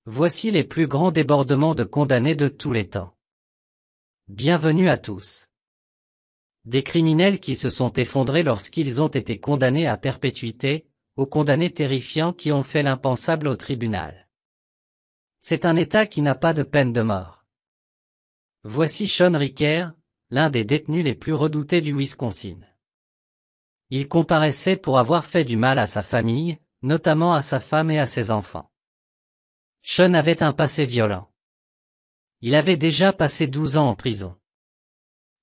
Voici les plus grands débordements de condamnés de tous les temps. Bienvenue à tous. Des criminels qui se sont effondrés lorsqu'ils ont été condamnés à perpétuité, aux condamnés terrifiants qui ont fait l'impensable au tribunal. C'est un État qui n'a pas de peine de mort. Voici Sean Ricker, l'un des détenus les plus redoutés du Wisconsin. Il comparaissait pour avoir fait du mal à sa famille, notamment à sa femme et à ses enfants. Sean avait un passé violent. Il avait déjà passé 12 ans en prison.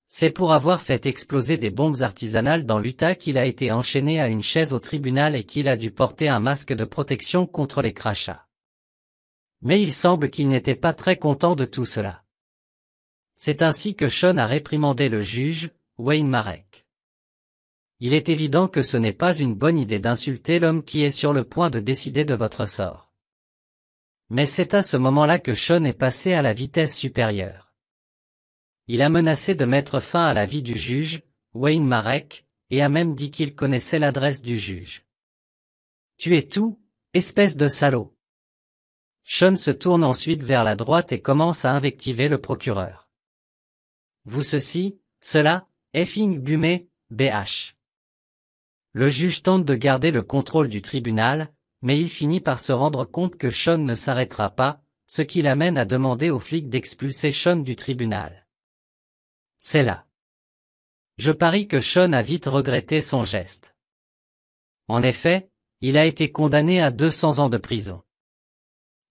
C'est pour avoir fait exploser des bombes artisanales dans l'Utah qu'il a été enchaîné à une chaise au tribunal et qu'il a dû porter un masque de protection contre les crachats. Mais il semble qu'il n'était pas très content de tout cela. C'est ainsi que Sean a réprimandé le juge, Wayne Marek. Il est évident que ce n'est pas une bonne idée d'insulter l'homme qui est sur le point de décider de votre sort. Mais c'est à ce moment-là que Sean est passé à la vitesse supérieure. Il a menacé de mettre fin à la vie du juge, Wayne Marek, et a même dit qu'il connaissait l'adresse du juge. « Tu es tout, espèce de salaud !» Sean se tourne ensuite vers la droite et commence à invectiver le procureur. « Vous ceci, cela, effing bumé, BH. » Le juge tente de garder le contrôle du tribunal, mais il finit par se rendre compte que Sean ne s'arrêtera pas, ce qui l'amène à demander aux flics d'expulser Sean du tribunal. C'est là. Je parie que Sean a vite regretté son geste. En effet, il a été condamné à 200 ans de prison.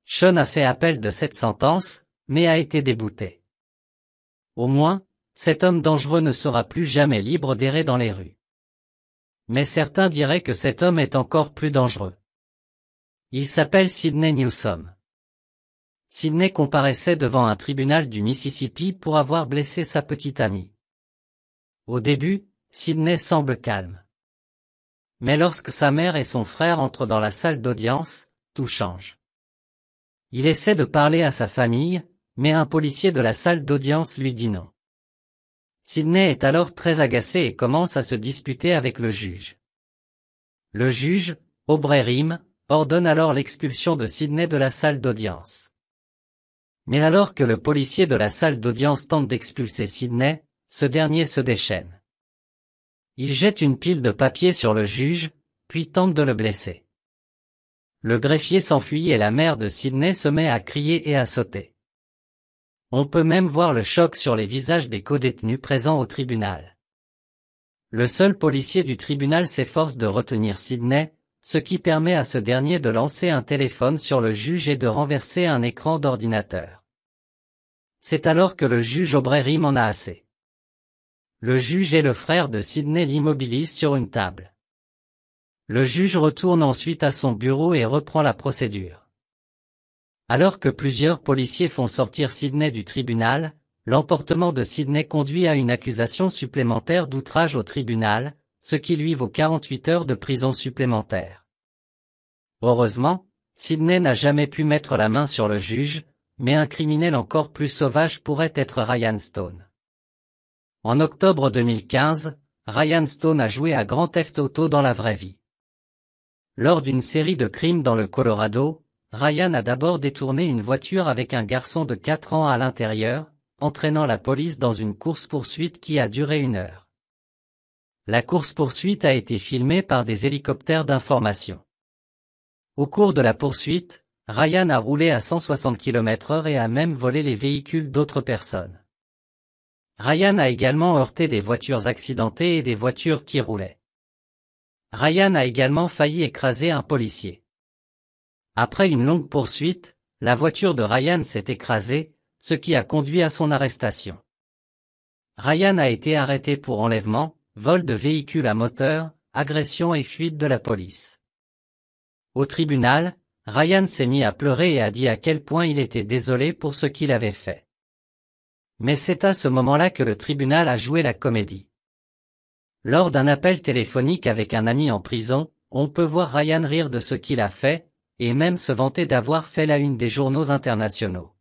Sean a fait appel de cette sentence, mais a été débouté. Au moins, cet homme dangereux ne sera plus jamais libre d'errer dans les rues. Mais certains diraient que cet homme est encore plus dangereux. Il s'appelle Sidney Newsom. Sidney comparaissait devant un tribunal du Mississippi pour avoir blessé sa petite amie. Au début, Sidney semble calme. Mais lorsque sa mère et son frère entrent dans la salle d'audience, tout change. Il essaie de parler à sa famille, mais un policier de la salle d'audience lui dit non. Sidney est alors très agacé et commence à se disputer avec le juge. Le juge, Aubrey Rim, ordonne alors l'expulsion de Sidney de la salle d'audience. Mais alors que le policier de la salle d'audience tente d'expulser Sidney, ce dernier se déchaîne. Il jette une pile de papier sur le juge, puis tente de le blesser. Le greffier s'enfuit et la mère de Sidney se met à crier et à sauter. On peut même voir le choc sur les visages des codétenus présents au tribunal. Le seul policier du tribunal s'efforce de retenir Sidney, ce qui permet à ce dernier de lancer un téléphone sur le juge et de renverser un écran d'ordinateur. C'est alors que le juge Aubrey Rim en a assez. Le juge et le frère de Sidney l'immobilisent sur une table. Le juge retourne ensuite à son bureau et reprend la procédure. Alors que plusieurs policiers font sortir Sidney du tribunal, l'emportement de Sidney conduit à une accusation supplémentaire d'outrage au tribunal, ce qui lui vaut 48 heures de prison supplémentaires. Heureusement, Sidney n'a jamais pu mettre la main sur le juge, mais un criminel encore plus sauvage pourrait être Ryan Stone. En octobre 2015, Ryan Stone a joué à Grand Theft Auto dans la vraie vie. Lors d'une série de crimes dans le Colorado, Ryan a d'abord détourné une voiture avec un garçon de 4 ans à l'intérieur, entraînant la police dans une course-poursuite qui a duré 1 heure. La course-poursuite a été filmée par des hélicoptères d'information. Au cours de la poursuite, Ryan a roulé à 160 km/h et a même volé les véhicules d'autres personnes. Ryan a également heurté des voitures accidentées et des voitures qui roulaient. Ryan a également failli écraser un policier. Après une longue poursuite, la voiture de Ryan s'est écrasée, ce qui a conduit à son arrestation. Ryan a été arrêté pour enlèvement, vol de véhicule à moteur, agression et fuite de la police. Au tribunal, Ryan s'est mis à pleurer et a dit à quel point il était désolé pour ce qu'il avait fait. Mais c'est à ce moment-là que le tribunal a joué la comédie. Lors d'un appel téléphonique avec un ami en prison, on peut voir Ryan rire de ce qu'il a fait, et même se vanter d'avoir fait la une des journaux internationaux.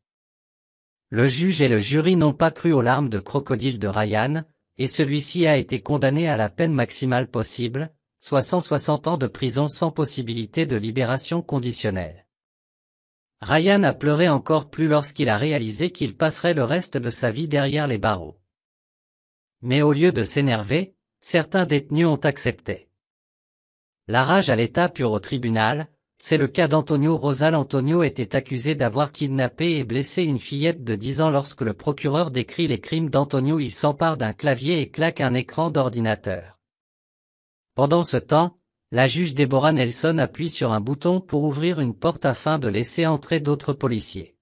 Le juge et le jury n'ont pas cru aux larmes de crocodile de Ryan, et celui-ci a été condamné à la peine maximale possible, soit 160 ans de prison sans possibilité de libération conditionnelle. Ryan a pleuré encore plus lorsqu'il a réalisé qu'il passerait le reste de sa vie derrière les barreaux. Mais au lieu de s'énerver, certains détenus ont accepté. La rage à l'état pur au tribunal, c'est le cas d'Antonio Rosal. Antonio était accusé d'avoir kidnappé et blessé une fillette de 10 ans. Lorsque le procureur décrit les crimes d'Antonio, il s'empare d'un clavier et claque un écran d'ordinateur. Pendant ce temps, la juge Deborah Nelson appuie sur un bouton pour ouvrir une porte afin de laisser entrer d'autres policiers.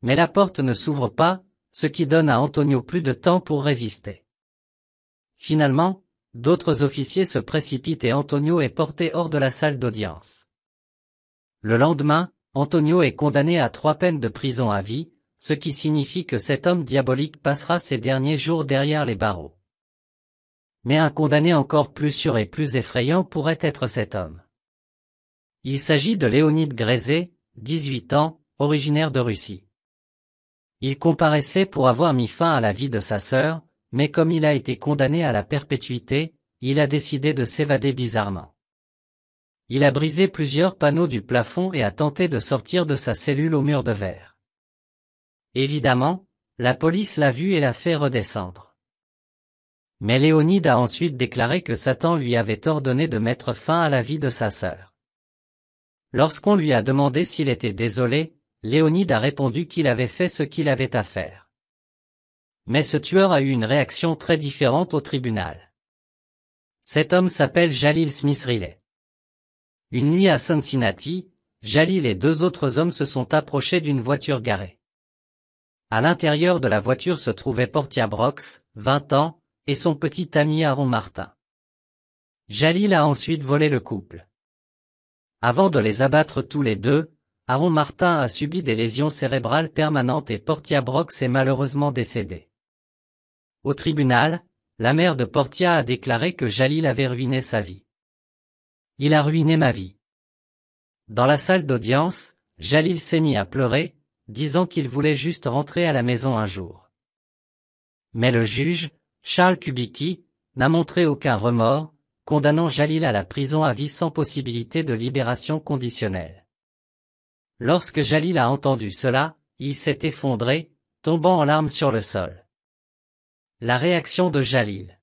Mais la porte ne s'ouvre pas, ce qui donne à Antonio plus de temps pour résister. Finalement, d'autres officiers se précipitent et Antonio est porté hors de la salle d'audience. Le lendemain, Antonio est condamné à 3 peines de prison à vie, ce qui signifie que cet homme diabolique passera ses derniers jours derrière les barreaux. Mais un condamné encore plus sûr et plus effrayant pourrait être cet homme. Il s'agit de Léonid Grezé, 18 ans, originaire de Russie. Il comparaissait pour avoir mis fin à la vie de sa sœur, mais comme il a été condamné à la perpétuité, il a décidé de s'évader bizarrement. Il a brisé plusieurs panneaux du plafond et a tenté de sortir de sa cellule au mur de verre. Évidemment, la police l'a vu et l'a fait redescendre. Mais Léonid a ensuite déclaré que Satan lui avait ordonné de mettre fin à la vie de sa sœur. Lorsqu'on lui a demandé s'il était désolé, Léonid a répondu qu'il avait fait ce qu'il avait à faire. Mais ce tueur a eu une réaction très différente au tribunal. Cet homme s'appelle Jalil Smith Riley. Une nuit à Cincinnati, Jalil et 2 autres hommes se sont approchés d'une voiture garée. À l'intérieur de la voiture se trouvait Portia Brooks, 20 ans, et son petit ami Aaron Martin. Jalil a ensuite volé le couple. Avant de les abattre tous les deux, Aaron Martin a subi des lésions cérébrales permanentes et Portia Brooks est malheureusement décédé. Au tribunal, la mère de Portia a déclaré que Jalil avait ruiné sa vie. Il a ruiné ma vie. Dans la salle d'audience, Jalil s'est mis à pleurer, disant qu'il voulait juste rentrer à la maison un jour. Mais le juge, Charles Kubicki, n'a montré aucun remords, condamnant Jalil à la prison à vie sans possibilité de libération conditionnelle. Lorsque Jalil a entendu cela, il s'est effondré, tombant en larmes sur le sol. La réaction de Jalil.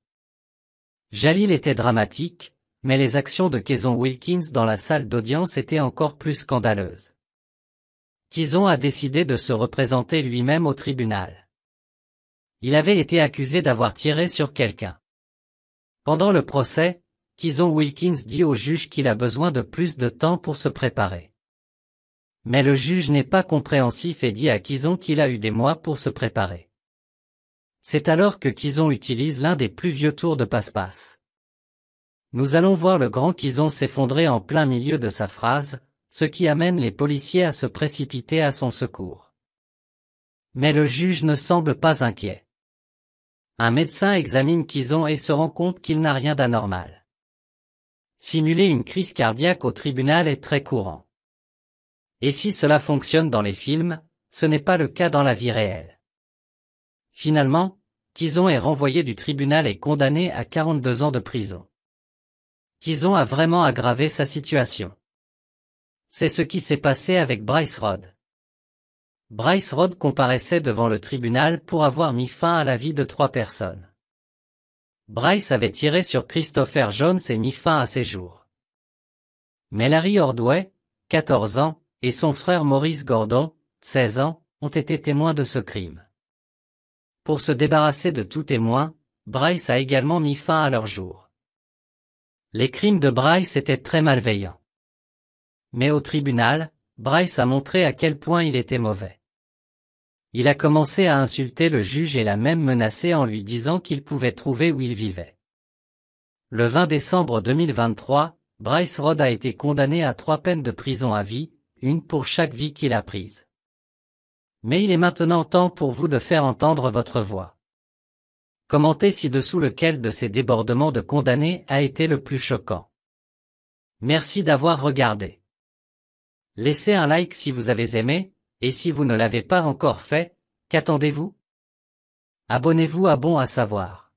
Jalil était dramatique, mais les actions de Kizon Wilkins dans la salle d'audience étaient encore plus scandaleuses. Kizon a décidé de se représenter lui-même au tribunal. Il avait été accusé d'avoir tiré sur quelqu'un. Pendant le procès, Kizon Wilkins dit au juge qu'il a besoin de plus de temps pour se préparer. Mais le juge n'est pas compréhensif et dit à Kizon qu'il a eu des mois pour se préparer. C'est alors que Kizon utilise l'un des plus vieux tours de passe-passe. Nous allons voir le grand Kizon s'effondrer en plein milieu de sa phrase, ce qui amène les policiers à se précipiter à son secours. Mais le juge ne semble pas inquiet. Un médecin examine Kizon et se rend compte qu'il n'a rien d'anormal. Simuler une crise cardiaque au tribunal est très courant. Et si cela fonctionne dans les films, ce n'est pas le cas dans la vie réelle. Finalement, Kizon est renvoyé du tribunal et condamné à 42 ans de prison. Kizon a vraiment aggravé sa situation. C'est ce qui s'est passé avec Bryce Rod. Bryce Rod comparaissait devant le tribunal pour avoir mis fin à la vie de 3 personnes. Bryce avait tiré sur Christopher Jones et mis fin à ses jours. Mais Larry Ordway, 14 ans, et son frère Maurice Gordon, 16 ans, ont été témoins de ce crime. Pour se débarrasser de tout témoin, Bryce a également mis fin à leur jour. Les crimes de Bryce étaient très malveillants. Mais au tribunal, Bryce a montré à quel point il était mauvais. Il a commencé à insulter le juge et l'a même menacé en lui disant qu'il pouvait trouver où il vivait. Le 20 décembre 2023, Bryce Rod a été condamné à 3 peines de prison à vie, une pour chaque vie qu'il a prise. Mais il est maintenant temps pour vous de faire entendre votre voix. Commentez ci-dessous lequel de ces débordements de condamnés a été le plus choquant. Merci d'avoir regardé. Laissez un like si vous avez aimé, et si vous ne l'avez pas encore fait, qu'attendez-vous? Abonnez-vous à Bon à savoir.